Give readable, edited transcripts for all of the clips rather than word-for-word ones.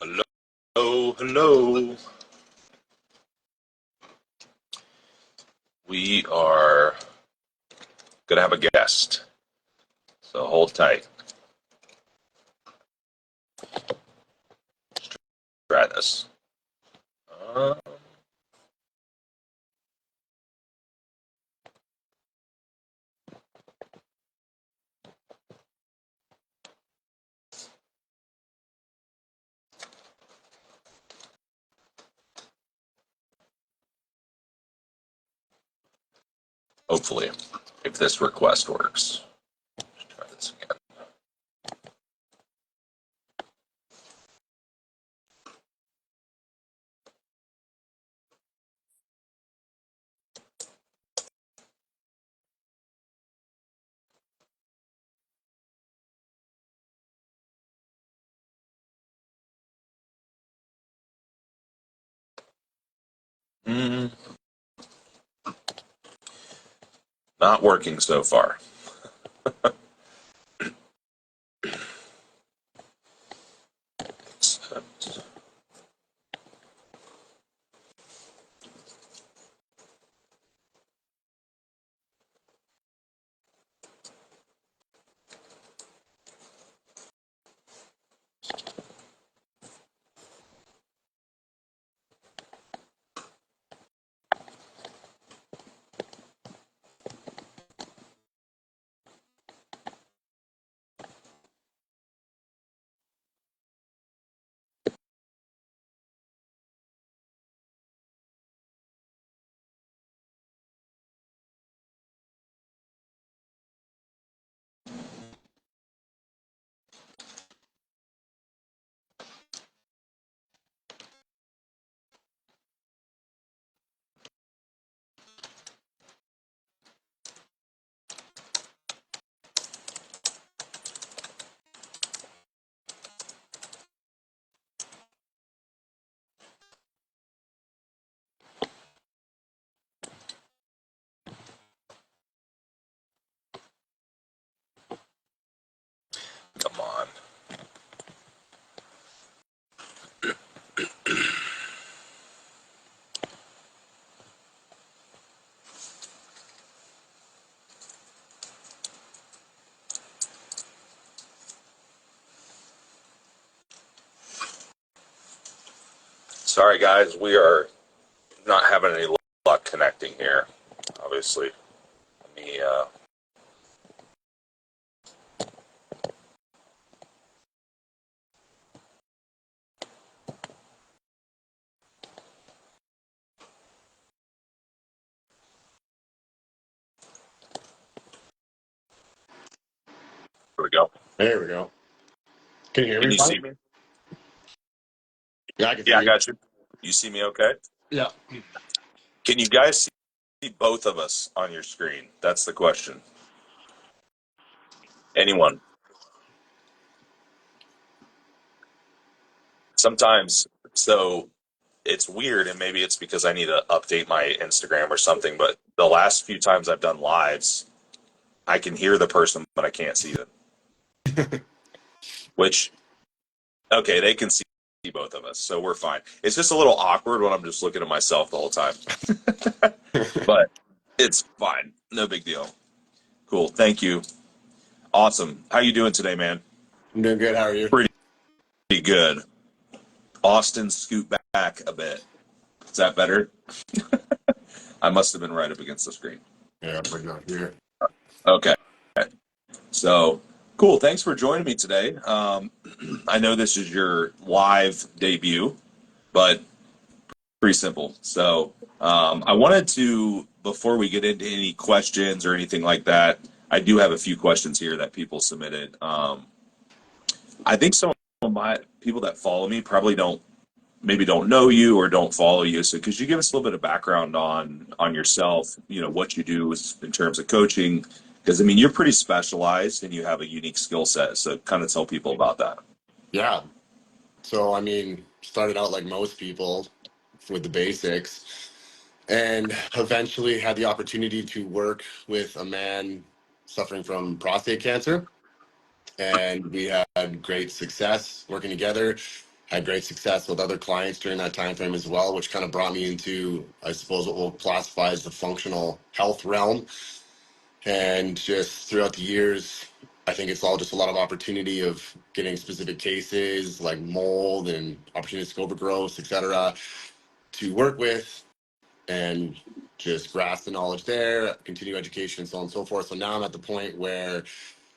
Hello, hello. We are going to have a guest, so hold tight. Try this. Uh, Hopefully, if this request works. Let's try this again. Not working so far. Come on. Sorry, guys. We are not having any luck connecting here, obviously. Let me, here we go. There we go. Can you hear Can me you see fine? me? Yeah, I can Yeah, see I you. got you. You see me okay? Yeah. Can you guys see both of us on your screen? That's the question. Anyone? Sometimes. So it's weird, and maybe it's because I need to update my Instagram or something, but the last few times I've done lives, I can hear the person, but I can't see them. Which, okay, they can see both of us, so we're fine. It's just a little awkward when I'm just looking at myself the whole time. But It's fine. No big deal. Cool. Thank you. Awesome. How you doing today, man? I'm doing good. How are you? Pretty good. Austin, scoot back a bit. Is that better? I must have been right up against the screen. Yeah, we're not here. Okay. So cool. Thanks for joining me today. I know this is your live debut, but pretty simple. So I wanted to, before we get into any questions or anything like that, I do have a few questions here that people submitted. I think some of my people that follow me probably don't know you or don't follow you. So could you give us a little bit of background on yourself? You know what you do in terms of coaching, because I mean you're pretty specialized and you have a unique skill set. So kind of tell people about that. Yeah. So, I mean, started out like most people with the basics and eventually had the opportunity to work with a man suffering from prostate cancer. And we had great success working together, had great success with other clients during that time frame as well, which kind of brought me into, I suppose, what we'll classify as the functional health realm. And just throughout the years, I think it's all just a lot of opportunity of getting specific cases like mold and opportunistic overgrowth, et cetera, to work with and just grasp the knowledge there, continue education, so on and so forth. So now I'm at the point where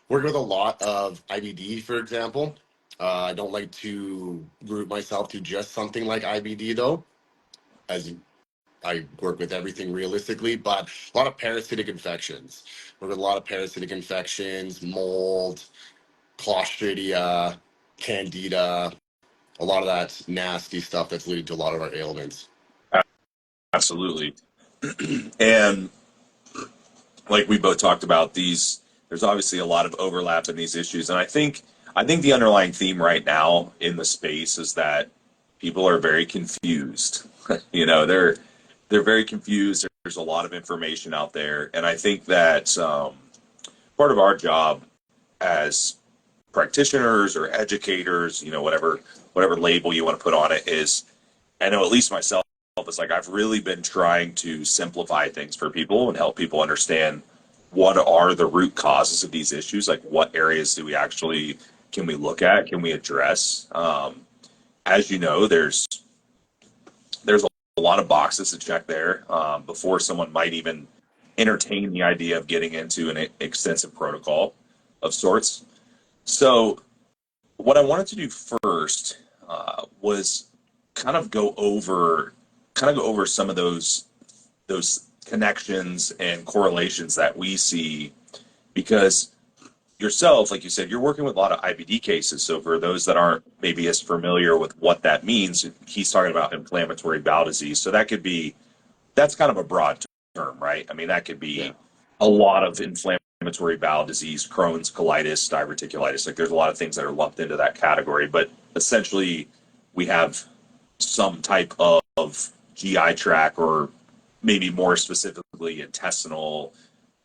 working with a lot of IBD, for example. I don't like to group myself to just something like IBD though, as I work with everything realistically, but a lot of parasitic infections. Work with a lot of parasitic infections, mold, Clostridia, Candida, a lot of that nasty stuff that's leading to a lot of our ailments. Absolutely. And like we both talked about, these there's obviously a lot of overlap in these issues, and I think the underlying theme right now in the space is that people are very confused. They're very confused. There's a lot of information out there, and I think that part of our job as practitioners or educators, whatever label you want to put on it, is I know at least myself is like I've really been trying to simplify things for people and help people understand what are the root causes of these issues, like what areas do we actually can we look at, can we address. As you know, there's a lot of boxes to check there before someone might even entertain the idea of getting into an extensive protocol of sorts. So what I wanted to do first was kind of go over some of those connections and correlations that we see because yourself, like you said, you're working with a lot of IBD cases. So for those that aren't maybe as familiar with what that means, he's talking about inflammatory bowel disease. So that's kind of a broad term, right? I mean, that could Yeah. be a lot of inflammatory bowel disease, Crohn's, colitis, diverticulitis. Like there's a lot of things that are lumped into that category, but essentially we have some type of GI tract or maybe more specifically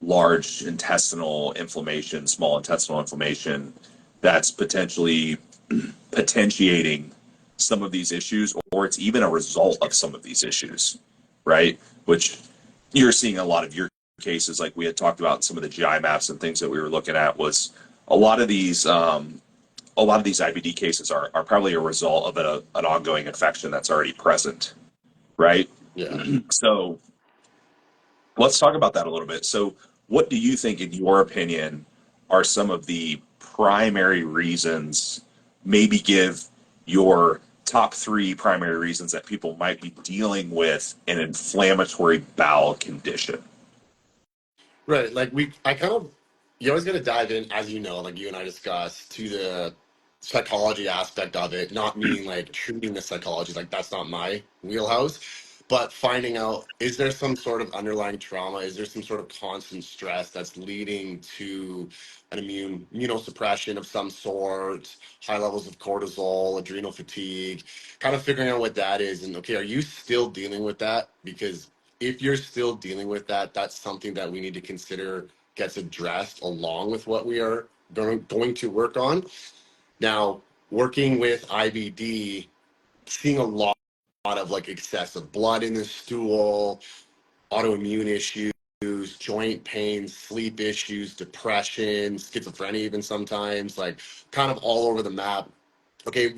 large intestinal inflammation, small intestinal inflammation that's potentially potentiating some of these issues, or it's even a result of some of these issues, right? Which you're seeing a lot of your cases, like we had talked about in some of the GI maps and things that we were looking at, was a lot of these IBD cases are probably a result of an ongoing infection that's already present, right? Yeah. So let's talk about that a little bit. So, what do you think, in your opinion, are some of the primary reasons? Maybe give your top three primary reasons that people might be dealing with an inflammatory bowel condition. Right. Like you always got to dive in, as you know, like you and I discussed, to the psychology aspect of it, not meaning like treating the psychology, like that's not my wheelhouse, but finding out, is there some sort of underlying trauma? Is there some sort of constant stress that's leading to an immunosuppression of some sort, high levels of cortisol, adrenal fatigue, kind of figuring out what that is. And okay, are you still dealing with that? Because if you're still dealing with that, that's something that we need to consider gets addressed along with what we are going to work on. Now, working with IBD, seeing a lot of like excessive blood in the stool, autoimmune issues, joint pain, sleep issues, depression, schizophrenia, even sometimes, like kind of all over the map. Okay,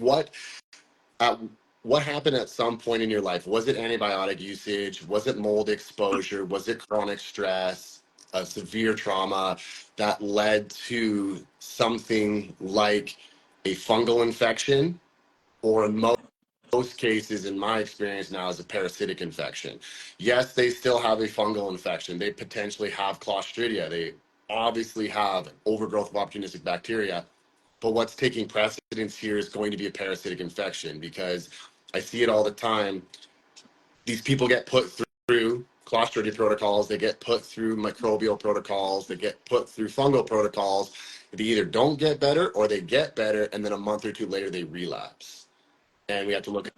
uh, what happened at some point in your life? Was it antibiotic usage? Was it mold exposure? Was it chronic stress, a severe trauma that led to something like a fungal infection, or in most cases, in my experience now, is a parasitic infection? Yes, they still have a fungal infection. They potentially have Clostridia. They obviously have overgrowth of opportunistic bacteria. But what's taking precedence here is going to be a parasitic infection, because I see it all the time. These people get put through Clostridia protocols, they get put through microbial protocols, they get put through fungal protocols. They either don't get better or they get better, and then a month or two later they relapse. And we have to look at,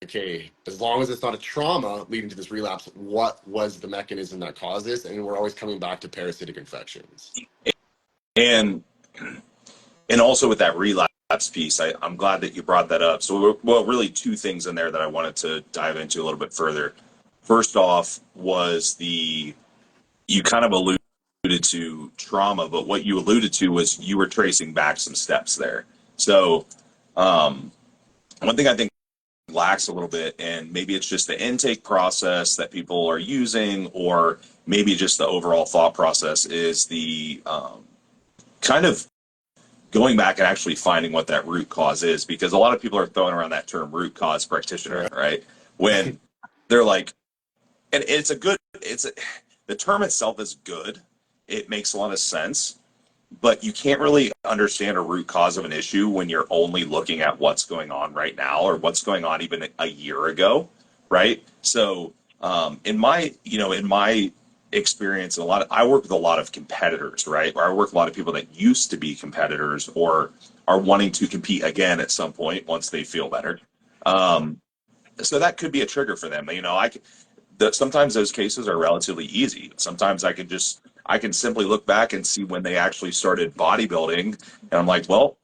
okay, as long as it's not a trauma leading to this relapse, what was the mechanism that caused this? And we're always coming back to parasitic infections. And also with that relapse piece, I'm glad that you brought that up. So, well, really two things in there that I wanted to dive into a little bit further. First off was you kind of alluded to trauma, but what you alluded to was you were tracing back some steps there. So, um, one thing I think lacks a little bit, and maybe it's just the intake process that people are using, or maybe just the overall thought process, is the kind of going back and actually finding what that root cause is, because a lot of people are throwing around that term root cause practitioner, Right. right? When they're like, and the term itself is good. It makes a lot of sense, but you can't really understand a root cause of an issue when you're only looking at what's going on right now or what's going on even a year ago, right? So, in my experience, I work with a lot of competitors, right? Or I work with a lot of people that used to be competitors or are wanting to compete again at some point once they feel better. Um, so that could be a trigger for them. Sometimes those cases are relatively easy. Sometimes I can simply look back and see when they actually started bodybuilding, and I'm like, well,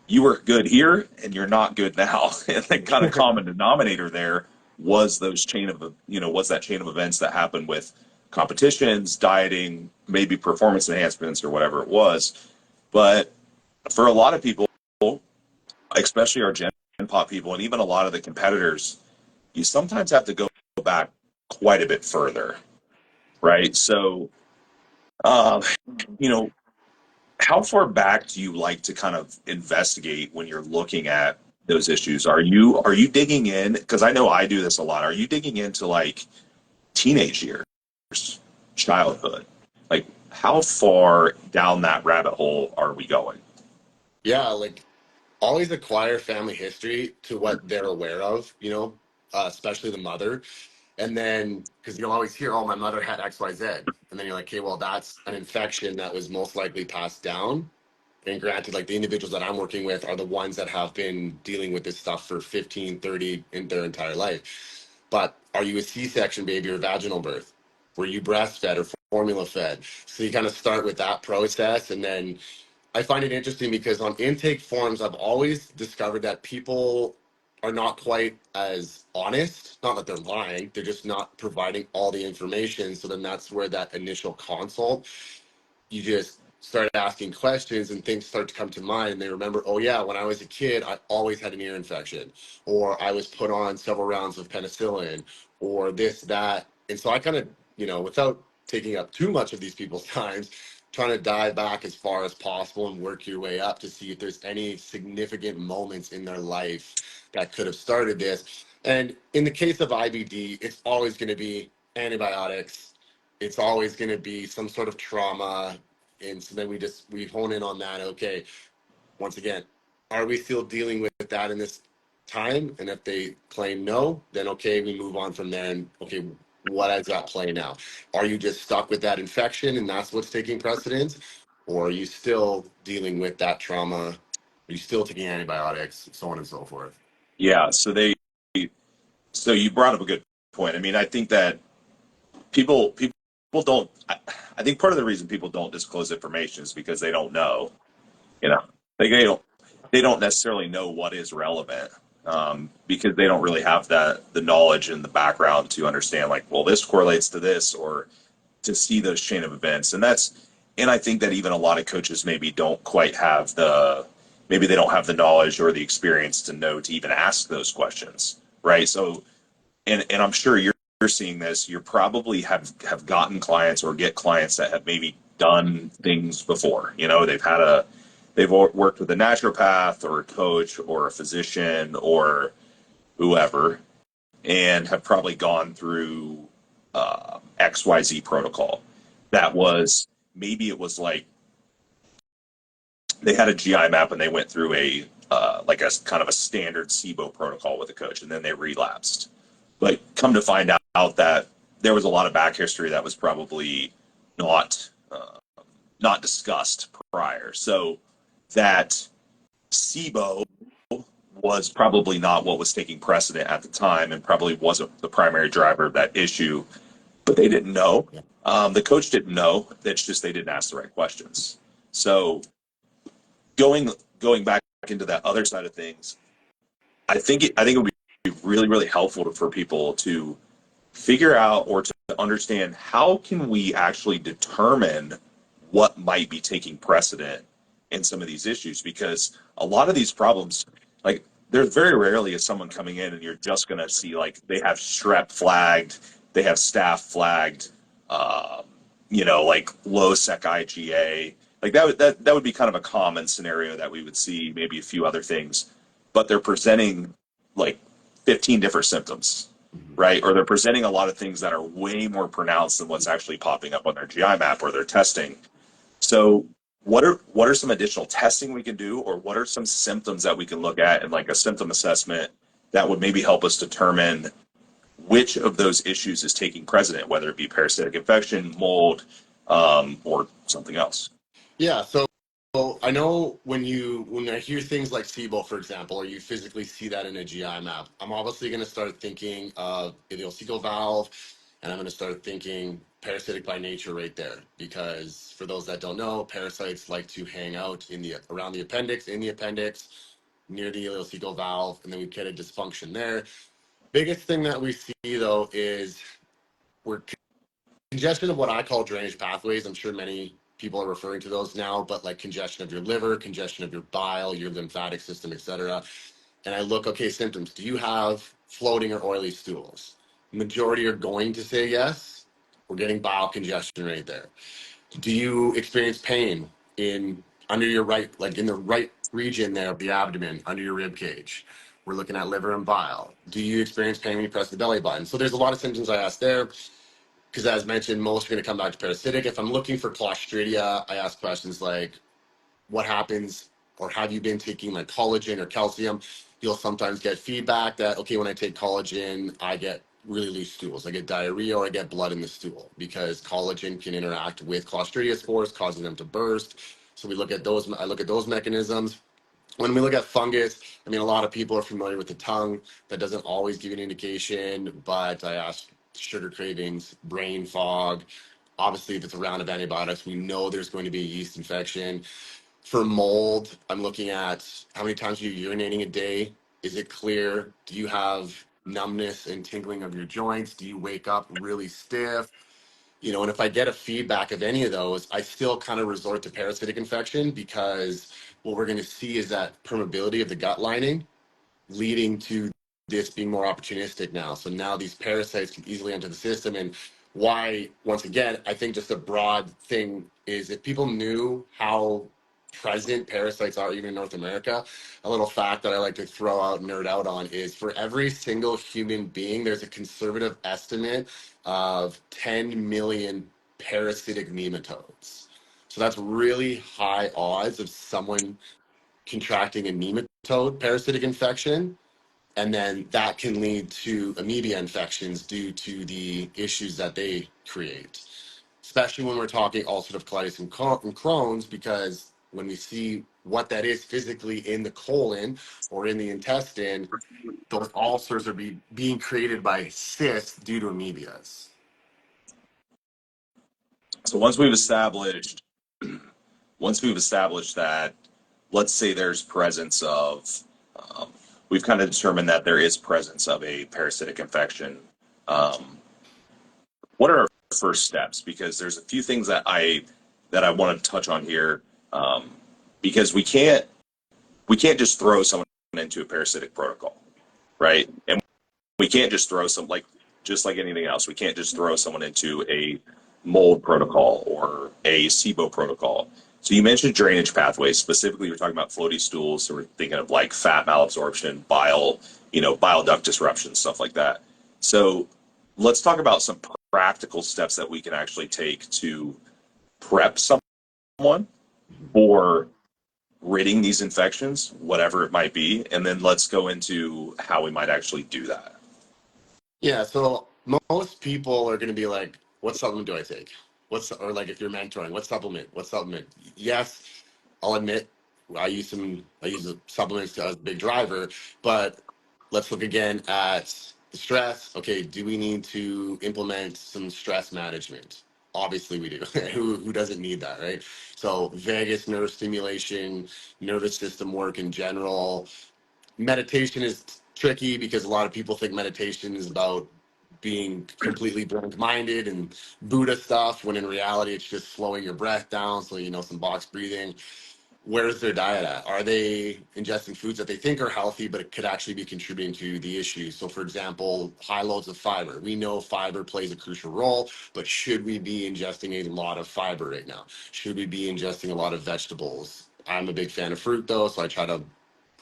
you were good here and you're not good now. And the kind of common denominator there was was that chain of events that happened with competitions, dieting, maybe performance enhancements or whatever it was. But for a lot of people, especially our Gen Pop people and even a lot of the competitors, you sometimes have to go back quite a bit further, right? So, um, you know, how far back do you like to kind of investigate when you're looking at those issues? Are you digging in? Because I know I do this a lot. Are you digging into like teenage years, childhood? Like how far down that rabbit hole are we going? Yeah, like always acquire family history to what they're aware of, especially the mother. And then, because you'll always hear, oh, my mother had XYZ. And then you're like, okay, well, that's an infection that was most likely passed down. And granted, like the individuals that I'm working with are the ones that have been dealing with this stuff for 15, 30 in their entire life. But are you a C-section baby or vaginal birth? Were you breastfed or formula fed? So you kind of start with that process. And then I find it interesting because on intake forms, I've always discovered that people are not quite as honest. Not that they're lying, they're just not providing all the information. So then that's where that initial consult, you just start asking questions and things start to come to mind, and they remember, oh yeah, when I was a kid I always had an ear infection, or I was put on several rounds of penicillin, or this that. And so I kind of, without taking up too much of these people's times, trying to dive back as far as possible and work your way up to see if there's any significant moments in their life that could have started this. And in the case of IBD, it's always going to be antibiotics, it's always going to be some sort of trauma. And so then we hone in on that. Okay, once again, are we still dealing with that in this time? And if they claim no, then okay, we move on from there. And okay, what is that play now? Are you just stuck with that infection and that's what's taking precedence? Or are you still dealing with that trauma? Are you still taking antibiotics, so on and so forth? Yeah. So you brought up a good point. I mean, I think that people don't. I think part of the reason people don't disclose information is because they don't know. You know, they don't necessarily know what is relevant, because they don't really have the knowledge and the background to understand, like, well, this correlates to this, or to see those chain of events. And I think that even a lot of coaches maybe don't quite have maybe they don't have the knowledge or the experience to know to even ask those questions. Right. So, and I'm sure you're seeing this, you probably have gotten clients or get clients that have maybe done things before. They've worked with a naturopath or a coach or a physician or whoever, and have probably gone through XYZ protocol. That was maybe it was like they had a GI map and they went through a like a kind of a standard SIBO protocol with a coach, and then they relapsed. But come to find out that there was a lot of back history that was probably not not discussed prior. So that SIBO was probably not what was taking precedent at the time, and probably wasn't the primary driver of that issue. But they didn't know. The coach didn't know. It's just they didn't ask the right questions. So going going back into that other side of things, I think it would be really really helpful for people to figure out or to understand how can we actually determine what might be taking precedent in some of these issues, because a lot of these problems, like, there's very rarely is someone coming in and you're just going to see like they have strep flagged, they have staph flagged, um, like low sec IgA. Like that would be kind of a common scenario that we would see, maybe a few other things, but they're presenting like 15 different symptoms, right? Or they're presenting a lot of things that are way more pronounced than what's actually popping up on their GI map or their testing. So what are some additional testing we can do, or what are some symptoms that we can look at in like a symptom assessment that would maybe help us determine which of those issues is taking precedent, whether it be parasitic infection, mold, or something else? Yeah, so I know when I hear things like SIBO, for example, or you physically see that in a GI map, I'm obviously going to start thinking of ileocecal valve, and I'm going to start thinking parasitic by nature right there. Because for those that don't know, parasites like to hang out around the appendix, in the appendix, near the ileocecal valve, and then we get a dysfunction there. Biggest thing that we see though is we're congestion of what I call drainage pathways. I'm sure many people are referring to those now, but like congestion of your liver, congestion of your bile, your lymphatic system, etc. And I look, okay, symptoms. Do you have floating or oily stools? Majority are going to say yes. We're getting bile congestion right there. Do you experience pain under your right, like in the right region there of the abdomen, under your rib cage? We're looking at liver and bile. Do you experience pain when you press the belly button? So there's a lot of symptoms I asked there, because as mentioned, most are going to come back to parasitic. If I'm looking for Clostridia, I ask questions like, what happens, or have you been taking like collagen or calcium? You'll sometimes get feedback that, okay, when I take collagen, I get really loose stools. I get diarrhea or I get blood in the stool because collagen can interact with Clostridia spores, causing them to burst. So we look at those. I look at those mechanisms. When we look at fungus, I mean, a lot of people are familiar with the tongue. That doesn't always give you an indication, but I ask sugar cravings, brain fog. Obviously, if it's a round of antibiotics, we know there's going to be a yeast infection. For mold, I'm looking at how many times you're urinating a day. Is it clear? Do you have numbness and tingling of your joints? Do you wake up really stiff? And if I get a feedback of any of those, I still kind of resort to parasitic infection, because what we're going to see is that permeability of the gut lining leading to this being more opportunistic now. So now these parasites can easily enter the system. And why, once again, I think just a broad thing is if people knew how present parasites are even in North America, a little fact that I like to throw out, nerd out on, is for every single human being, there's a conservative estimate of 10 million parasitic nematodes. So that's really high odds of someone contracting a nematode parasitic infection, and then that can lead to amoeba infections due to the issues that they create, especially when we're talking ulcerative colitis and Crohn's, because when we see what that is physically in the colon or in the intestine, those ulcers are being created by cysts due to amoebas. So once we've established that, let's say there's presence of, um, we've kind of determined that there is presence of a parasitic infection. Um, what are our first steps? Because there's a few things that I want to touch on here, um, because we can't just throw someone into a parasitic protocol, right? And we can't just throw some like just like anything else. We can't just throw someone into a mold protocol or a SIBO protocol. So you mentioned drainage pathways. Specifically, we're talking about floaty stools. So we're thinking of like fat malabsorption, bile, bile duct disruption, stuff like that. So let's talk about some practical steps that we can actually take to prep someone for ridding these infections, whatever it might be, and then let's go into how we might actually do that. Yeah, so most people are going to be like, what supplement do I take? Or like if you're mentoring, what supplement? What supplement? Yes, I'll admit I use the supplements as a big driver, but let's look again at the stress. Okay, do we need to implement some stress management? Obviously we do. Who doesn't need that, right? So vagus nerve stimulation, nervous system work in general. Meditation is tricky because a lot of people think meditation is about being completely blank minded and Buddha stuff, when in reality it's just slowing your breath down. So, some box breathing. Where's their diet at? Are they ingesting foods that they think are healthy, but it could actually be contributing to the issue? So, for example, high loads of fiber. We know fiber plays a crucial role, but should we be ingesting a lot of fiber right now? Should we be ingesting a lot of vegetables? I'm a big fan of fruit, though, so I try to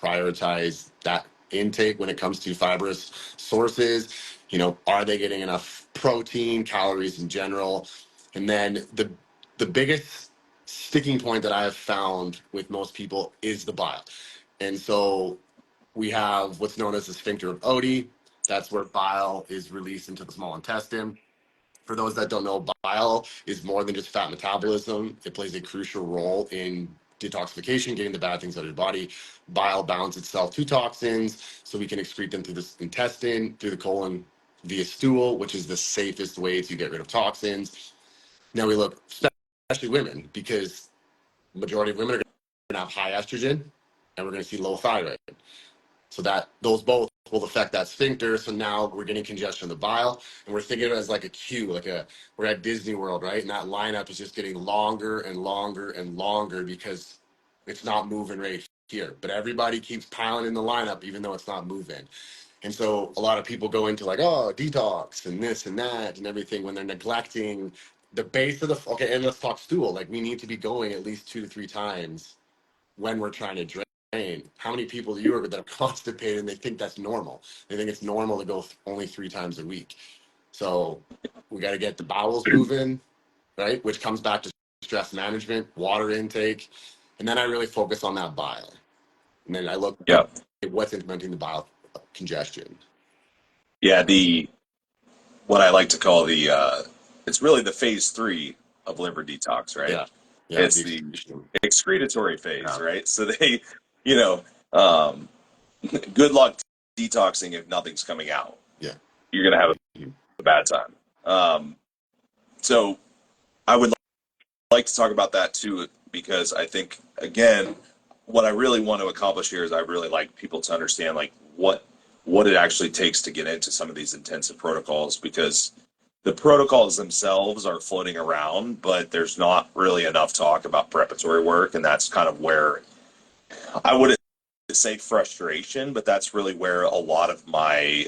prioritize that intake when it comes to fibrous sources. Are they getting enough protein, calories in general? And then the biggest sticking point that I have found with most people is the bile. And so we have what's known as the sphincter of Oddi. That's where bile is released into the small intestine. For those that don't know, bile is more than just fat metabolism. It plays a crucial role in detoxification, getting the bad things out of your body. Bile bounds itself to toxins, so we can excrete them through the intestine, through the colon, via stool, which is the safest way to get rid of toxins. Now we look, especially women, because majority of women are going to have high estrogen, and we're going to see low thyroid. So that those both will affect that sphincter. So now we're getting congestion of the bile, and we're thinking of it as like a queue, we're at Disney World, right? And that lineup is just getting longer and longer and longer because it's not moving right here. But everybody keeps piling in the lineup, even though it's not moving. And so a lot of people go into like, oh, detox and this and that and everything when they're neglecting the base of the, okay, and let's talk stool. Like we need to be going at least 2 to 3 times when we're trying to drain. How many people do you work with that are constipated and they think that's normal? They think it's normal to go only 3 times a week. So we got to get the bowels moving, right? Which comes back to stress management, water intake. And then I really focus on that bile. And then I look at Yeah. what's implementing the bile congestion. Yeah, the what I like to call it's really the phase three of liver detox, right? Yeah. Yeah. It's The the excretion. excretory phase, Yeah. right? So you know, um, good luck detoxing if nothing's coming out. Yeah. You're gonna have Mhm. a bad time. So I would like to talk about that too, because I think again, what I really want to accomplish here is I really like people to understand like what it actually takes to get into some of these intensive protocols, because the protocols themselves are floating around, but there's not really enough talk about preparatory work, and that's kind of where I wouldn't say frustration, but that's really where a lot of my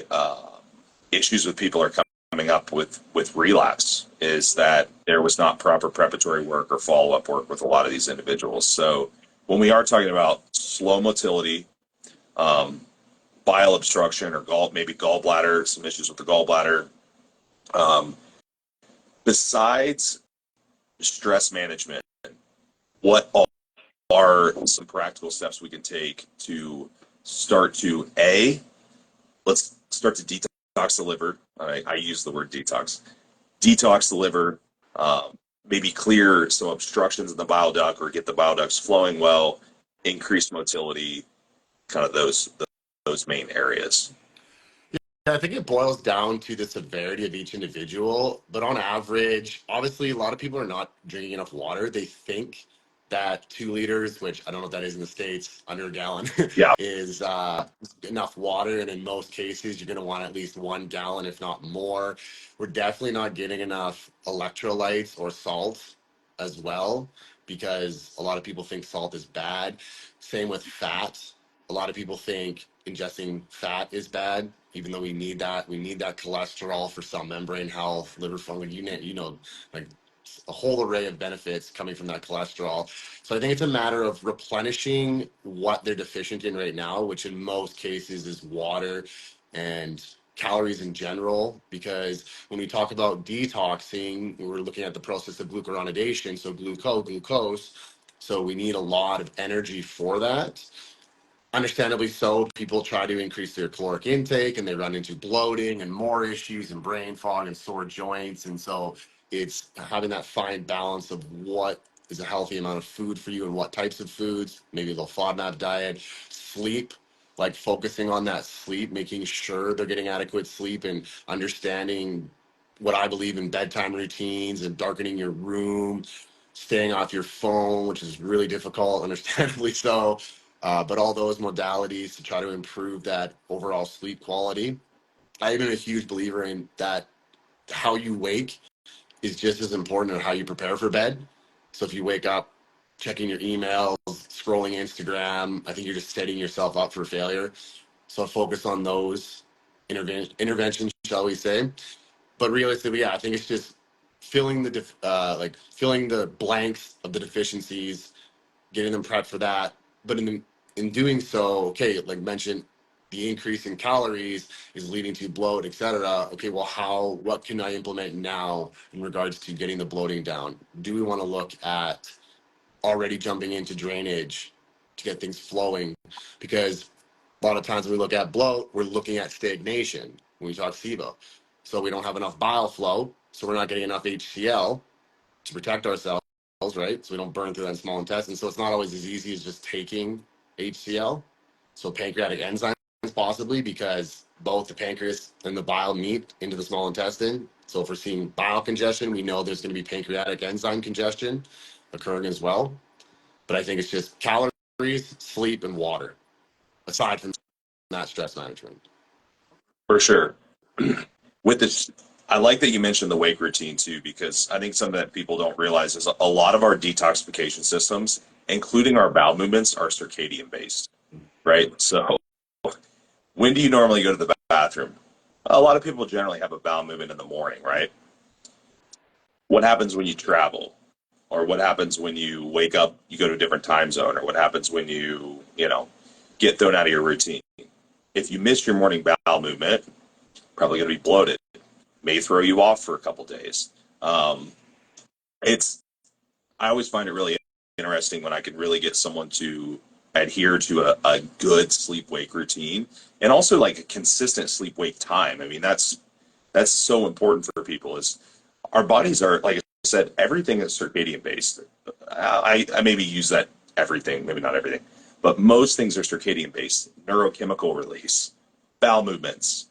issues with people are coming up with relapse, is that there was not proper preparatory work or follow up work with a lot of these individuals. So when we are talking about slow motility, um, bile obstruction, or maybe gallbladder, some issues with the gallbladder, um, besides stress management, what are some practical steps we can take to start to let's start to detox the liver. I use the word detox the liver, maybe clear some obstructions in the bile duct or get the bile ducts flowing well, increase motility, kind of those main areas. Yeah, I think it boils down to the severity of each individual. But on average, obviously, a lot of people are not drinking enough water. They think that 2 liters, which I don't know what that is in the States, under a gallon, Yeah. is enough water. And in most cases, you're going to want at least 1 gallon, if not more. We're definitely not getting enough electrolytes or salt as well, because a lot of people think salt is bad. Same with fat. A lot of people think ingesting fat is bad, even though we need that. We need that cholesterol for cell membrane health, liver function, like a whole array of benefits coming from that cholesterol. So I think it's a matter of replenishing what they're deficient in right now, which in most cases is water and calories in general. Because when we talk about detoxing, we're looking at the process of glucuronidation, so glucose. So we need a lot of energy for that. Understandably so, people try to increase their caloric intake and they run into bloating and more issues and brain fog and sore joints. And so it's having that fine balance of what is a healthy amount of food for you and what types of foods, maybe the FODMAP diet, sleep, like focusing on that sleep, making sure they're getting adequate sleep and understanding what I believe in bedtime routines and darkening your room, staying off your phone, which is really difficult, understandably so, but all those modalities to try to improve that overall sleep quality. I'm even a huge believer in that how you wake is just as important as how you prepare for bed. So if you wake up checking your emails, scrolling Instagram, I think you're just setting yourself up for failure. So focus on those interventions, shall we say. But realistically, yeah, I think it's just filling filling the blanks of the deficiencies, getting them prepped for that. But in doing so, okay, like mentioned, the increase in calories is leading to bloat, etc. Okay, well, what can I implement now in regards to getting the bloating down? Do we want to look at already jumping into drainage to get things flowing? Because a lot of times when we look at bloat, we're looking at stagnation when we talk SIBO. So we don't have enough bile flow, so we're not getting enough HCl to protect ourselves, right? So we don't burn through that small intestine. So it's not always as easy as just taking HCl. So pancreatic enzymes possibly, because both the pancreas and the bile meet into the small intestine. So if we're seeing bile congestion, we know there's going to be pancreatic enzyme congestion occurring as well. But I think it's just calories, sleep, and water, aside from that stress management. For sure. With this, I like that you mentioned the wake routine too, because I think something that people don't realize is a lot of our detoxification systems, including our bowel movements, are circadian based, right? So when do you normally go to the bathroom? A lot of people generally have a bowel movement in the morning, right? What happens when you travel? Or what happens when you wake up, you go to a different time zone? Or what happens when you get thrown out of your routine? If you miss your morning bowel movement, probably going to be bloated. May throw you off for a couple days. Um, it's I always find it really interesting when I can really get someone to adhere to a good sleep wake routine and also like a consistent sleep wake time. I mean, that's so important for people. Is our bodies are, like I said, everything is circadian based. I maybe use that everything, maybe not everything, but most things are circadian based. Neurochemical release, bowel movements,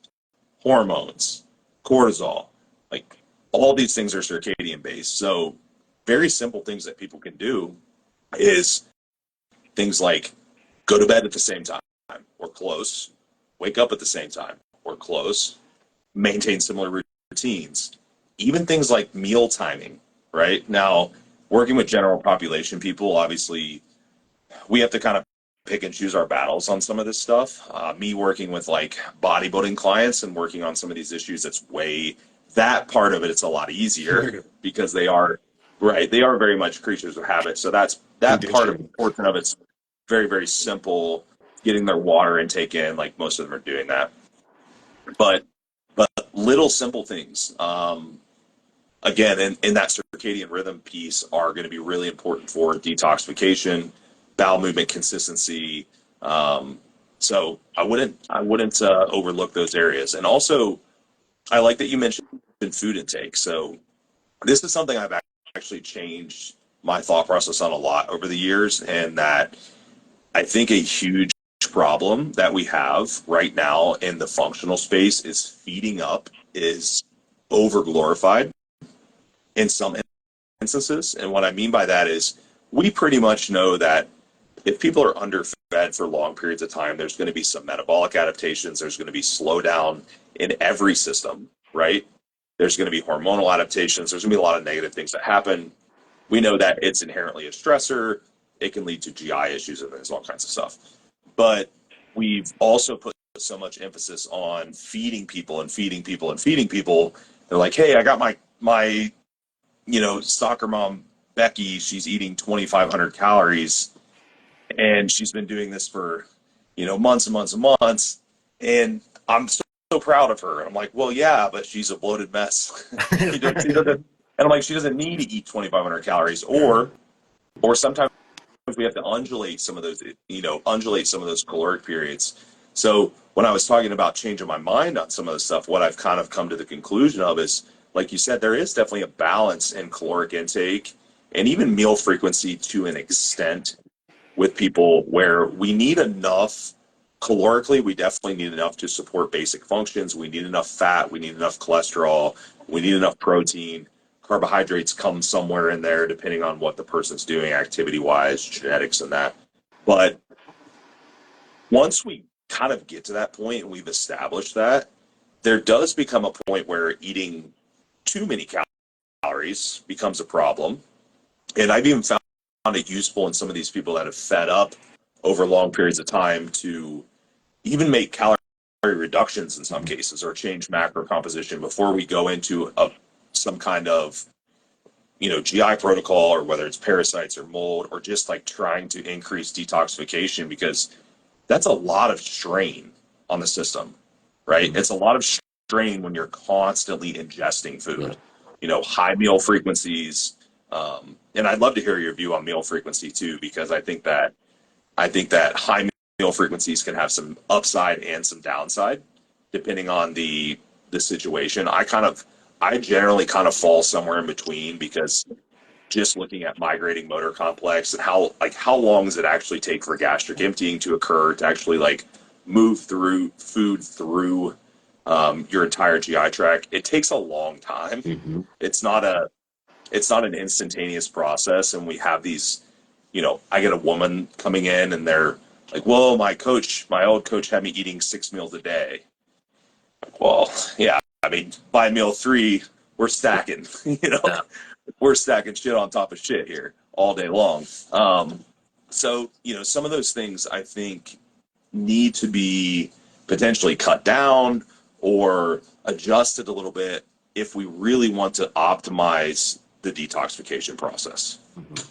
hormones, cortisol, like all these things are circadian based. So very simple things that people can do is things like go to bed at the same time or close, wake up at the same time or close, maintain similar routines, even things like meal timing, right? Now, working with general population people, obviously, we have to kind of pick and choose our battles on some of this stuff. Me working with like bodybuilding clients and working on some of these issues, that part of it, it's a lot easier because they are right. They are very much creatures of habit. So that part of Conditioning. portion of it's very, very simple, getting their water intake in, like most of them are doing that. But little simple things, again, in that circadian rhythm piece are going to be really important for detoxification, bowel movement consistency. Um, so I wouldn't overlook those areas. And also, I like that you mentioned food intake. So this is something I've actually changed my thought process on a lot over the years, and that I think a huge problem that we have right now in the functional space is feeding up is over glorified in some instances. And what I mean by that is we pretty much know that if people are underfed for long periods of time, there's going to be some metabolic adaptations. There's going to be slowdown in every system, right? There's going to be hormonal adaptations. There's going to be a lot of negative things that happen. We know that it's inherently a stressor. It can lead to GI issues and there's all kinds of stuff. But we've also put so much emphasis on feeding people and feeding people and feeding people. They're like, hey, I got my soccer mom Becky. She's eating 2,500 calories, and she's been doing this for months and months and months, and I'm so proud of her. And I'm like, well, yeah, but she's a bloated mess. She doesn't, and I'm like, she doesn't need to eat 2,500 calories, Yeah. or sometimes we have to undulate some of those caloric periods. So when I was talking about changing my mind on some of the stuff, what I've kind of come to the conclusion of is, like you said, there is definitely a balance in caloric intake and even meal frequency to an extent with people where we need enough calorically. We definitely need enough to support basic functions. We need enough fat. We need enough cholesterol. We need enough protein. Carbohydrates come somewhere in there depending on what the person's doing activity wise, genetics, and that. But once we kind of get to that point and we've established that, there does become a point where eating too many calories becomes a problem. And I've even found it useful in some of these people that have fed up over long periods of time to even make calorie reductions in some cases or change macro composition before we go into some kind of GI protocol, or whether it's parasites or mold or just like trying to increase detoxification, because that's a lot of strain on the system, right? It's a lot of strain when you're constantly ingesting Yeah. food, high meal frequencies. And I'd love to hear your view on meal frequency too, because I think that high meal frequencies can have some upside and some downside depending on the situation. I generally kind of fall somewhere in between, because just looking at migrating motor complex and how long does it actually take for gastric emptying to occur, to actually like move through food through your entire GI tract. It takes a long time. Hmm. It's not a it's not an instantaneous process. And we have these, I get a woman coming in and they're like, well, my old coach had me eating 6 meals a day. Well, yeah, I mean, by meal three, we're stacking, Yeah. we're stacking shit on top of shit here all day long. So, some of those things I think need to be potentially cut down or adjusted a little bit if we really want to optimize the detoxification process. Mhm.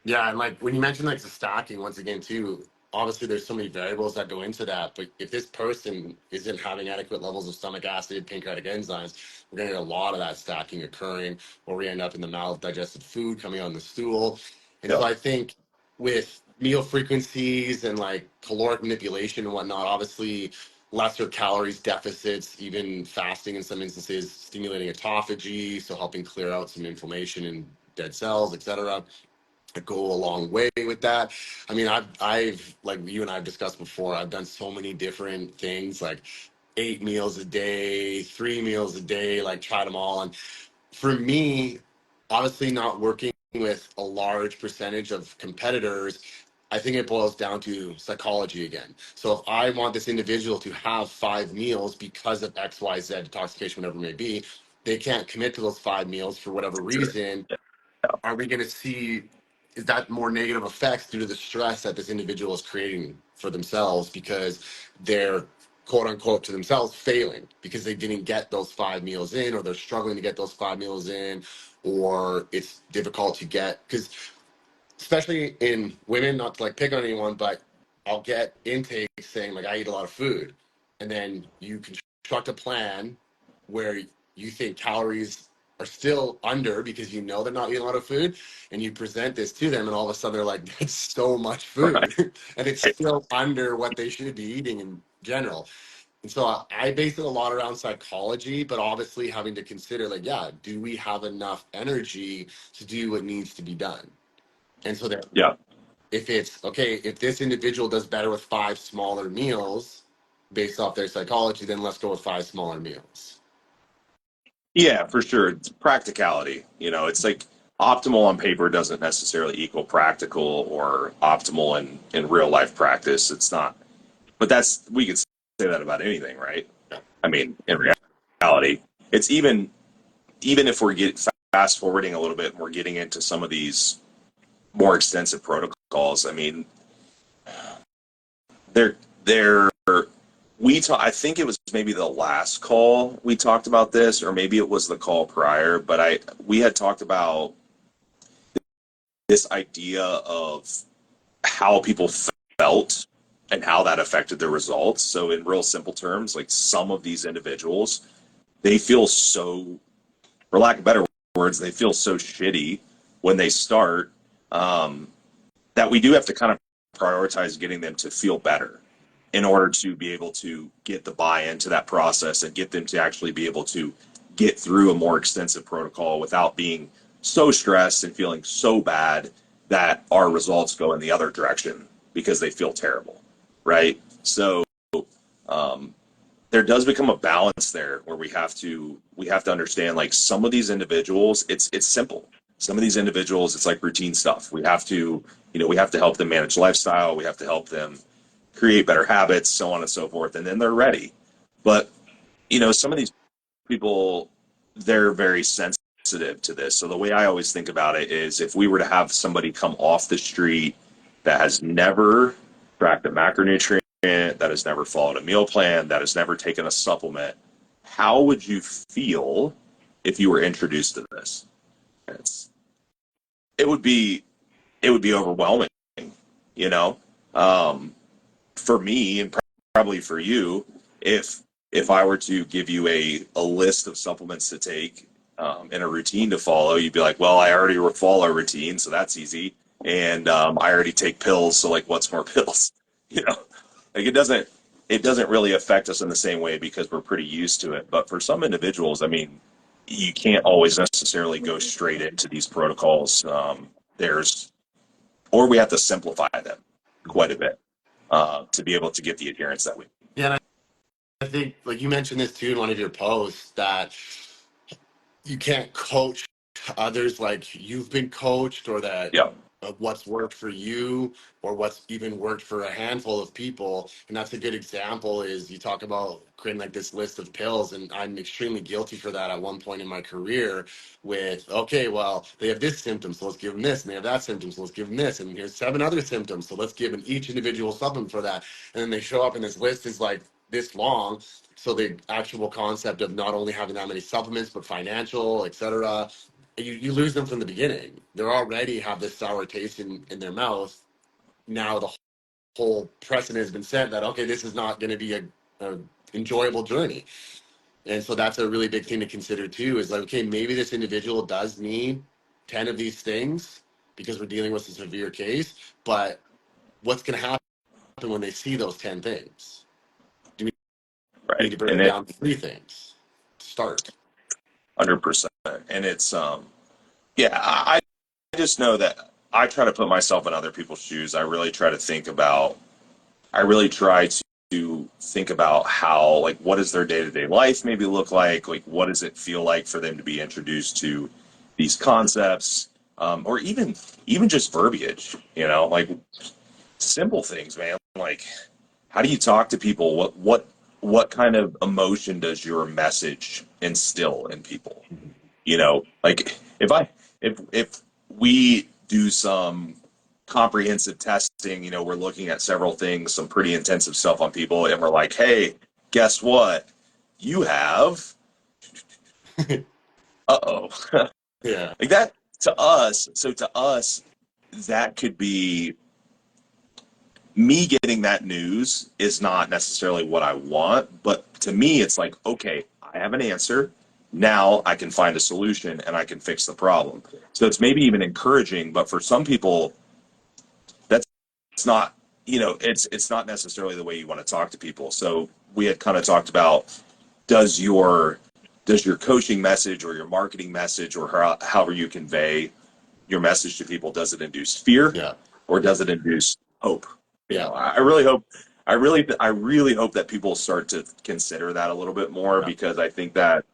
Yeah, and like when you mentioned like the stacking once again too, obviously there's so many variables that go into that. But if this person isn't having adequate levels of stomach acid, pancreatic enzymes, we're gonna get a lot of that stacking occurring, or we end up in the maldigested food coming on the stool. And so Yeah. I think with meal frequencies and like caloric manipulation and whatnot, obviously lesser calories deficits, even fasting in some instances, stimulating autophagy, so helping clear out some inflammation in dead cells, etc., go a long way with that. I mean, I've like you and I've discussed before, I've done so many different things, like 8 meals a day, 3 meals a day, like tried them all. And for me, honestly, not working with a large percentage of competitors, I think it boils down to psychology again. So if I want this individual to have 5 meals because of XYZ detoxification, whatever it may be, they can't commit to those 5 meals for whatever Sure. reason. Yeah. Are we going to see, is that more negative effects due to the stress that this individual is creating for themselves because they're quote unquote to themselves failing because they didn't get those 5 meals in, or they're struggling to get those 5 meals in, or it's difficult to get, because especially in women, not to like pick on anyone, but I'll get intakes saying like I eat a lot of food, and then you construct a plan where you think calories are still under because you know they're not eating a lot of food, and you present this to them, and all of a sudden they're like, "That's so much Right. food," and it's still under what they should be eating in general. And so I base it a lot around psychology, but obviously having to consider like, yeah, do we have enough energy to do what needs to be done? And so that Yeah. if it's okay, if this individual does better with 5 smaller meals based off their psychology, then let's go with 5 smaller meals. Yeah, for sure. It's practicality. It's like optimal on paper doesn't necessarily equal practical or optimal in real life practice. It's not, but we could say that about anything, right? Yeah. I mean, in reality, it's even if we're fast forwarding a little bit and we're getting into some of these more extensive protocols. I mean, they're I think it was maybe the last call we talked about this, or maybe it was the call prior, but we had talked about this idea of how people felt and how that affected their results. So in real simple terms, like some of these individuals, they feel so, for lack of better words, they feel so shitty when they start, um, that we do have to kind of prioritize getting them to feel better in order to be able to get the buy-in to that process and get them to actually be able to get through a more extensive protocol without being so stressed and feeling so bad that our results go in the other direction because they feel terrible, right? So um, there does become a balance there where we have to understand, like, some of these individuals, it's simple. Some of these individuals, it's like routine stuff. We have to help them manage lifestyle. We have to help them create better habits, so on and so forth, and then they're ready. But some of these people, they're very sensitive to this. So the way I always think about it is, if we were to have somebody come off the street that has never tracked a macronutrient, that has never followed a meal plan, that has never taken a supplement, how would you feel if you were introduced to this? It's, it would be it would be overwhelming, you know. Um, for me, and probably for you, if I were to give you a list of supplements to take, and a routine to follow, you'd be like, well, I already follow a routine, so that's easy, and I already take pills, so like, what's more pills? You know, like, it doesn't really affect us in the same way because we're pretty used to it. But for some individuals, I mean, you can't always necessarily go straight into these protocols. There's or we have to simplify them quite a bit, to be able to get the adherence that we. Yeah, and I think like you mentioned this too in one of your posts that you can't coach others like you've been coached, or that Yeah. what's worked for you or what's even worked for a handful of people. And that's a good example is you talk about creating like this list of pills, and I'm extremely guilty for that at one point in my career with, okay, well, they have this symptom, so let's give them this, and they have that symptom, so let's give them this, and here's 7 other symptoms, so let's give them each individual supplement for that. And then they show up and this list is like this long. So the actual concept of not only having that many supplements, but financial, etc., you lose them from the beginning. They already have this sour taste in their mouth. Now the whole precedent has been set that, okay, this is not going to be a enjoyable journey. And so that's a really big thing to consider too, is like, okay, maybe this individual does need 10 of these things because we're dealing with a severe case, but what's going to happen when they see those 10 things? Do we need Right. to bring And it it down to 3 things to start? 100%. And it's yeah, I just know that I try to put myself in other people's shoes. I really try to think about how, like, what does their day-to-day life maybe look like what does it feel like for them to be introduced to these concepts, or even just verbiage, like simple things, man. Like, how do you talk to people? What kind of emotion does your message instill in people? Like, if we do some comprehensive testing, we're looking at several things, some pretty intensive stuff on people, and we're like, hey, guess what? You have, uh-oh. Yeah. Like that, to us, that could be me getting that news is not necessarily what I want, but to me, it's like, okay, I have an answer. Now I can find a solution and I can fix the problem. So it's maybe even encouraging, but for some people, that's it's not, it's not necessarily the way you want to talk to people. So we had kind of talked about, does your does your coaching message or your marketing message, or however you convey your message to people, does it induce fear Yeah. or does it induce hope? Yeah. I really hope, I really hope that people start to consider that a little bit more, Yeah. because I think that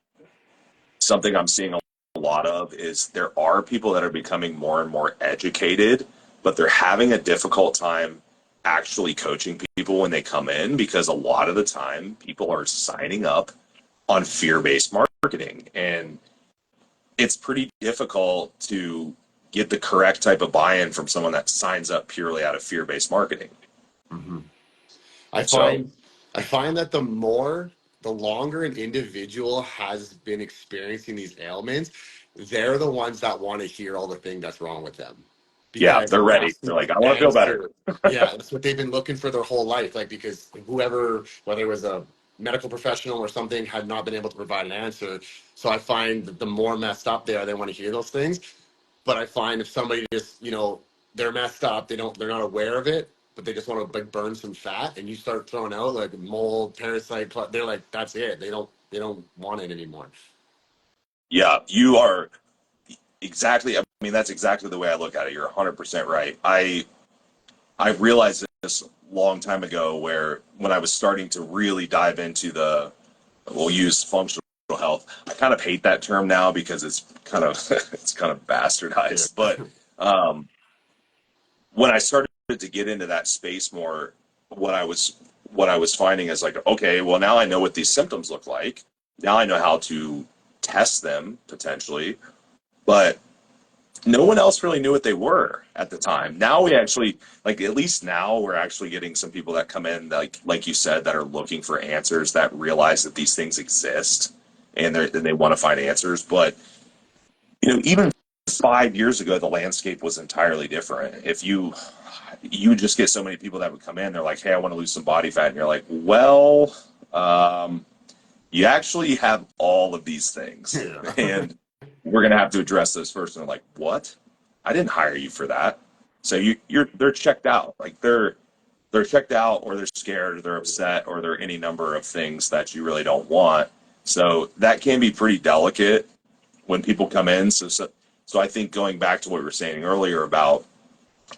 something I'm seeing a lot of is there are people that are becoming more and more educated, but they're having a difficult time actually coaching people when they come in because a lot of the time people are signing up on fear-based marketing, and it's pretty difficult to get the correct type of buy-in from someone that signs up purely out of fear-based marketing. Hmm. I So find I find that the longer an individual has been experiencing these ailments, they're the ones that want to hear all the thing that's wrong with them. yeah, Because they're ready. that's They're the like, I want to feel better. answer. Yeah, that's what they've been looking for their whole life. Like, because whoever, whether it was a medical professional or something, had not been able to provide an answer. So I find that the more messed up they are, they want to hear those things. But I find if somebody just, they're messed up, they're not aware of it, but they just want to like burn some fat, and you start throwing out like mold, parasite, they're like, that's it. They don't want it anymore. Yeah, you are exactly. I mean, that's exactly the way I look at it. You're 100% right. I realized this long time ago where when I was starting to really dive into we'll use functional health. I kind of hate that term now because it's kind of it's kind of Yeah. bastardized. But um, when I started to get into that space more, what I was what I was finding is like, okay, well now I know what these symptoms look like. Now I know how to test them potentially, but no one else really knew what they were at the time. Now we actually, like, at least now we're actually getting some people that come in, like you said, that are looking for answers, that realize that these things exist, and they want to find answers. But even 5 years ago, the landscape was entirely different. If you would just get so many people that would come in, they're like, hey, I want to lose some body fat, and you're like, well, you actually have all of these things, Yeah. and we're going to have to address those first. And they're like, what? I didn't hire you for that. So they're checked out. Like they're checked out, or they're scared, or they're upset, or there are any number of things that you really don't want. So that can be pretty delicate when people come in. So I think going back to what we were saying earlier about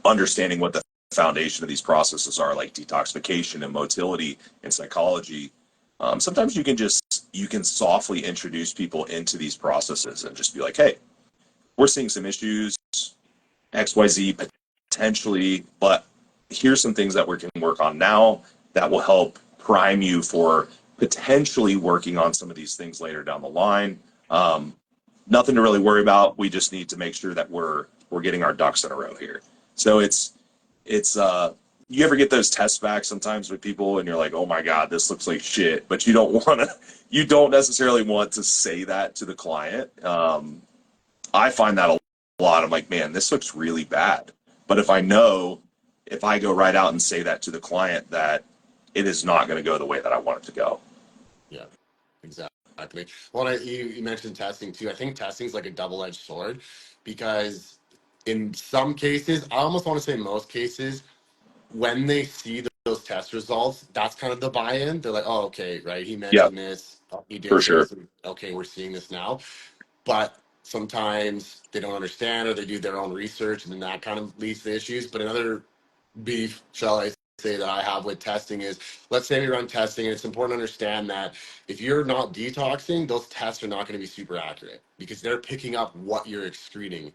understanding what the foundation of these processes are, like detoxification and motility and psychology. Sometimes you can softly introduce people into these processes and just be like, hey, we're seeing some issues, XYZ potentially, but here's some things that we can work on now that will help prime you for potentially working on some of these things later down the line. Um, Nothing to really worry about. We just need to make sure that we're getting our ducks in a row here. So it's you ever get those tests back sometimes with people and you're like, oh my God, this looks like shit, but you don't necessarily want to say that to the client. I find that a lot. I'm like, man, this looks really bad. But if I go right out and say that to the client, that it is not going to go the way that I want it to go. Yeah, exactly. Well, you mentioned testing too. I think testing is like a double-edged sword because in some cases, I almost want to say most cases, when they see those test results, that's kind of the buy-in. They're like, oh, okay, right. He Yeah, mentioned this. He for did sure. this. And, okay, we're seeing this now. But sometimes they don't understand or they do their own research and then that kind of leads to issues. But another beef, shall I say, that I have with testing is, let's say we run testing, and it's important to understand that if you're not detoxing, those tests are not going to be super accurate because they're picking up what you're excreting.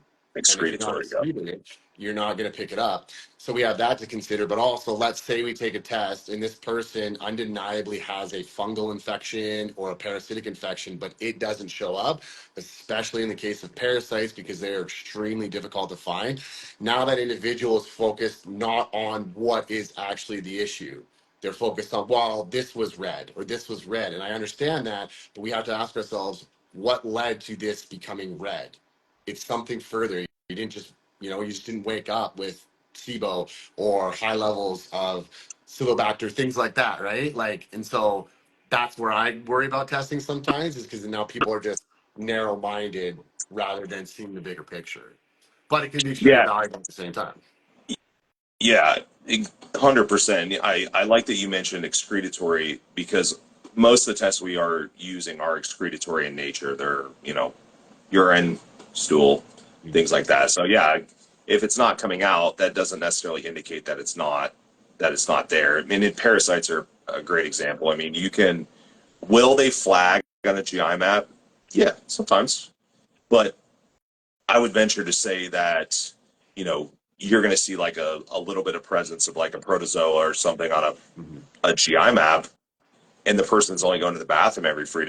And if you're not Excretory. Yeah. excreting it, you're not going to pick it up. So we have that to consider. But also, let's say we take a test and this person undeniably has a fungal infection or a parasitic infection, but it doesn't show up, especially in the case of parasites because they're extremely difficult to find. Now that individual is focused not on what is actually the issue. They're focused on, well, this was red or this was red. And I understand that, but we have to ask ourselves, what led to this becoming red? It's something further. You didn't just, you just didn't wake up with SIBO or high levels of Silobacter, things like that, right? Like, and so that's where I worry about testing sometimes, is because now people are just narrow-minded rather than seeing the bigger picture. But it can be extremely Yeah. valuable at the same time. Yeah. 100%. I like that you mentioned excretory because most of the tests we are using are excretory in nature. They're, urine, stool, things like that. So yeah, if it's not coming out, that doesn't necessarily indicate that it's not there. I mean, parasites are a great example. I mean, will they flag on a GI map? Yeah, sometimes. But I would venture to say that, you know, you're going to see like a little bit of presence of like a protozoa or something on Mhm. a GI map, and the person's only going to the bathroom every 3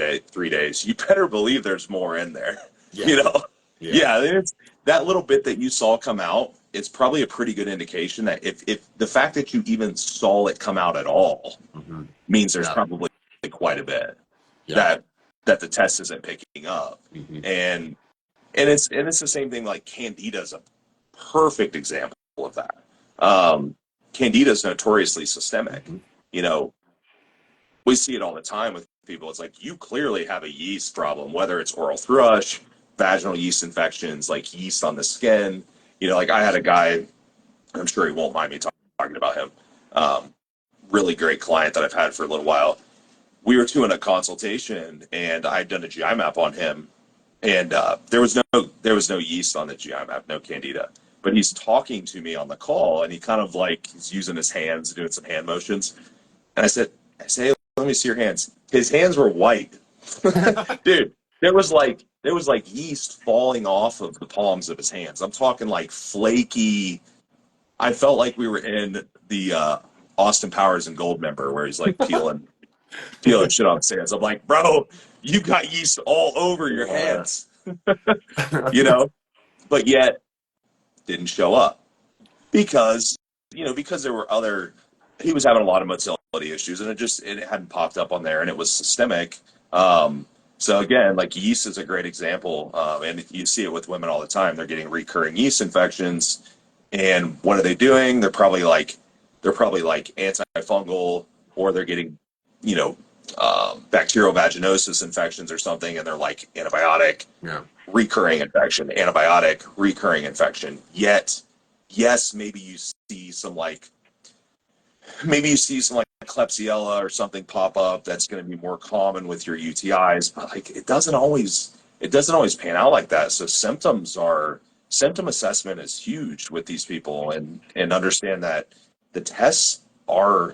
days. You better believe there's more in there. Yeah. You know, Yeah. yeah, it's that little bit that you saw come out. It's probably a pretty good indication that if the fact that you even saw it come out at all Hmm. means there's Yeah. probably quite a bit Yeah. that the test isn't picking up. Hmm. And it's the same thing. Like Candida is a perfect example of that. Candida is notoriously systemic. Hmm. You know, we see it all the time with people. It's like you clearly have a yeast problem, whether it's oral thrush, vaginal yeast infections, like yeast on the skin. You know, like I had a guy. I'm sure he won't mind me talking about him. Um, really great client that I've had for a little while. We were doing a consultation, and I'd done a GI map on him, and there was no yeast on the GI map, no candida. But he's talking to me on the call, and he kind of like he's using his hands, doing some hand motions. And I said, hey, let me see your hands. His hands were white, dude. There was like yeast falling off of the palms of his hands. I'm talking like flaky. I felt like we were in the Austin Powers and Goldmember, where he's like peeling shit off his hands. I'm like, bro, you got yeast all over your Yeah. hands, you know, but yet didn't show up because, because there were he was having a lot of motility issues, and it hadn't popped up on there, and it was systemic. Um, so again, like yeast is a great example, and you see it with women all the time. They're getting recurring yeast infections, and what are they doing? They're probably like antifungal, or they're getting, you know, bacterial vaginosis infections or something, and they're like antibiotic, Yeah. recurring infection, antibiotic, recurring infection. Yet, yes, maybe you see some like Klebsiella or something pop up that's going to be more common with your UTIs, but like it doesn't always pan out like that. So symptom assessment is huge with these people, and understand that the tests are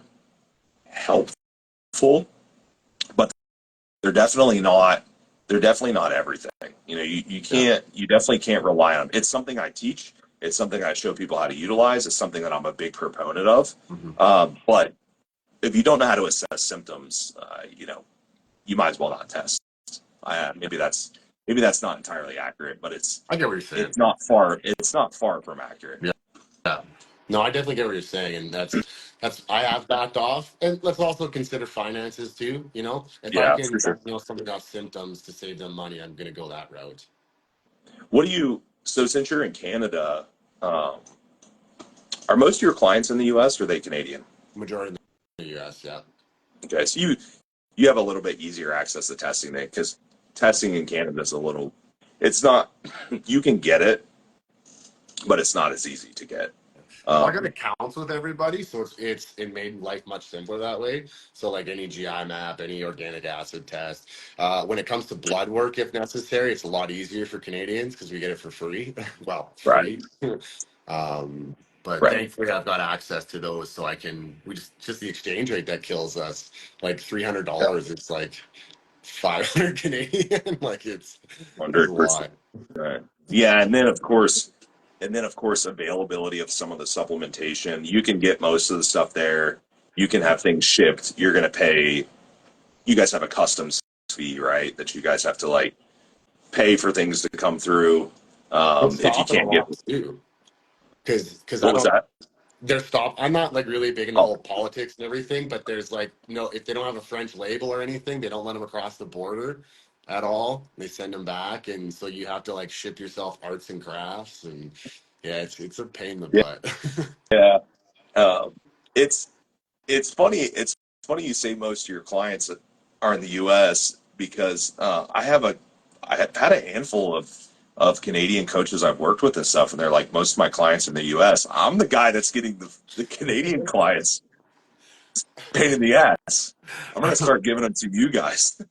helpful, but they're definitely not everything. You Yeah. can't you definitely can't rely on. It's something I teach. It's something I show people how to utilize. It's something that I'm a big proponent of. Hmm. But if you don't know how to assess symptoms, you might as well not test. Maybe that's not entirely accurate, but it's I get what you're saying. it's not far it's not far from accurate. Yeah. Yeah. No, I definitely get what you're saying, and that's I have backed off, and let's also consider finances too. If I Yeah, can for sure. diagnose somebody got symptoms to save them money, I'm gonna go that route. So since you're in Canada, um, are most of your clients in the U.S. or are they Canadian? Majority of the U.S. Yeah. Okay, so you have a little bit easier access to testing there because testing in Canada is a little. It's not. You can get it, but it's not as easy to get. Well, I got Um, accounts with everybody, so it made life much simpler that way. So like any GI map, any organic acid test. When it comes to blood work, if necessary, it's a lot easier for Canadians because we get it for free. Well, right, free. um, but right. thankfully, I've got access to those, so I can. We just the exchange rate that kills us. Like Yeah, $300, it's like 500 Canadian. Like it's a 100%. lot. Right. Yeah, and then of course availability of some of the supplementation. You can get most of the stuff there. You can have things shipped. You're going to pay. You guys have a customs fee, right? That you guys have to like pay for things to come through. They're If you stopping a can't get lot too, because I what was don't. that? They're stop. I'm not like really big into the Oh, whole politics and everything, but there's like no, if they don't have a French label or anything, they don't let them across the border at all. They send them back, and so you have to like ship yourself arts and crafts, and yeah, it's a pain in the yeah, butt. yeah. Um, it's it's funny. It's funny you say most of your clients are in the U.S. because I have had a handful of Canadian coaches I've worked with and stuff, and they're like, most of my clients in the U.S. I'm the guy that's getting the Canadian clients pain in the ass. I'm gonna start giving them to you guys.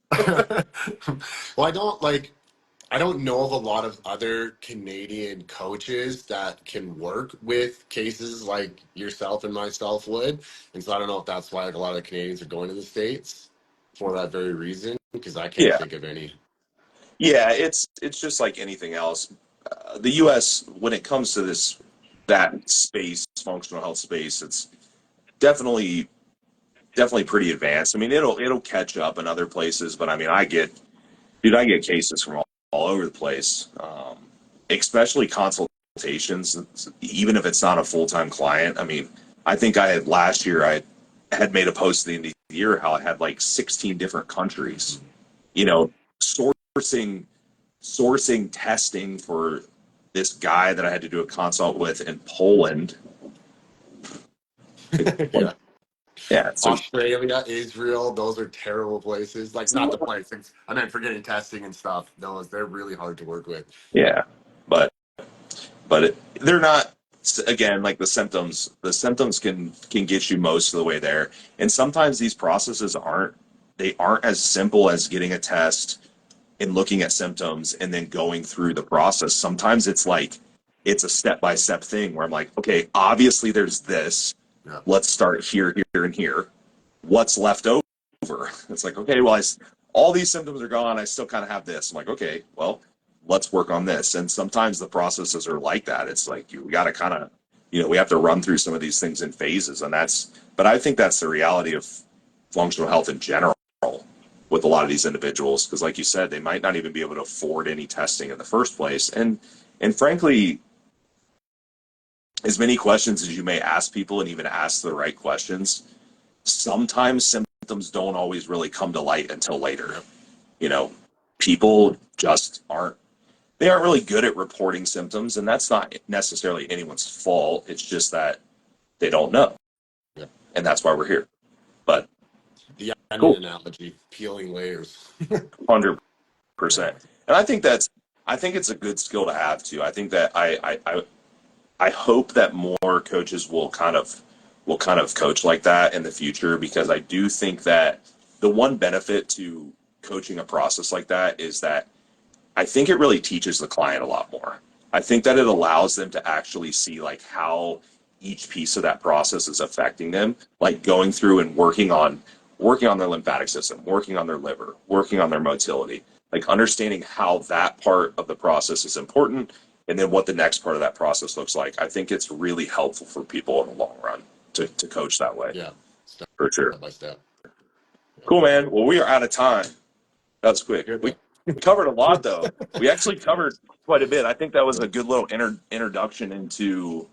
Well, I don't know of a lot of other Canadian coaches that can work with cases like yourself and myself would. And so I don't know if that's why like a lot of Canadians are going to the States for that very reason, because I can't Yeah, think of any. Yeah, it's just like anything else. The U.S. when it comes to that space, functional health space, it's definitely definitely pretty advanced. I mean, it'll catch up in other places, but I mean, I get cases from all over the place, especially consultations. Even if it's not a full time client, I mean, I think I had last year I had made a post at the end of the year how I had like 16 different countries, you know, sourcing testing for this guy that I had to do a consult with in Poland. Like, Yeah. yeah, so Australia, Israel, those are terrible places. Like not the places. I meant for getting testing and stuff. Those they're really hard to work with. yeah, but they're not, again, like the symptoms can get you most of the way there, and sometimes these processes aren't as simple as getting a test and looking at symptoms and then going through the process. Sometimes it's like it's a step by step thing where I'm like, okay, obviously there's this, Yeah. let's start here and here, what's left over. It's like, okay, well, all these symptoms are gone. I still kind of have this. I'm like, okay, well, let's work on this. And sometimes the processes are like that. It's like we got to kind of, we have to run through some of these things in phases. But I think that's the reality of functional health in general with a lot of these individuals. Because, like you said, they might not even be able to afford any testing in the first place. And frankly, as many questions as you may ask people and even ask the right questions, sometimes symptoms don't always really come to light until later. You know, people just aren't really good at reporting symptoms, and that's not necessarily anyone's fault. It's just that they don't know, Yeah. and that's why we're here. But The onion cool, analogy, peeling layers. 100%. Yeah. And I think it's a good skill to have too. I think that I hope that more coaches will kind of coach like that in the future, because I do think that the one benefit to coaching a process like that is that I think it really teaches the client a lot more. I think that it allows them to actually see like how each piece of that process is affecting them, like going through and working on their lymphatic system, working on their liver, working on their motility, like understanding how that part of the process is important and then what the next part of that process looks like. I think it's really helpful for people in the long run to coach that way, Yeah. Step for sure. by step. Yeah. Cool, man. Well, we are out of time. That was quick. Good We though. covered a lot, though. We actually covered quite a bit. I think that was a good little introduction into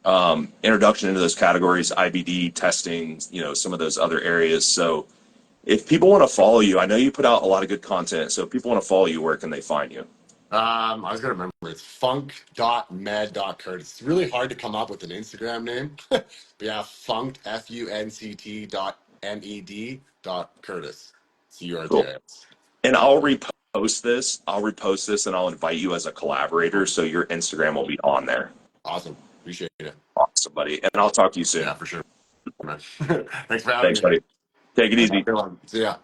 those categories, IBD testing, some of those other areas. So, if people want to follow you, I know you put out a lot of good content. So, if people want to follow you, where can they find you? I was gonna remember it's funk.med.curtis. It's really hard to come up with an Instagram name. But yeah, funked FUNCT.MED.Curtis. Cool. CURTIS. And I'll repost this, and I'll invite you as a collaborator. So your Instagram will be on there. Awesome. Appreciate it. Awesome, buddy. And I'll talk to you soon. Yeah, for sure, man. Thanks for having Thanks, me. buddy. Take it Have a easy. good one. See ya.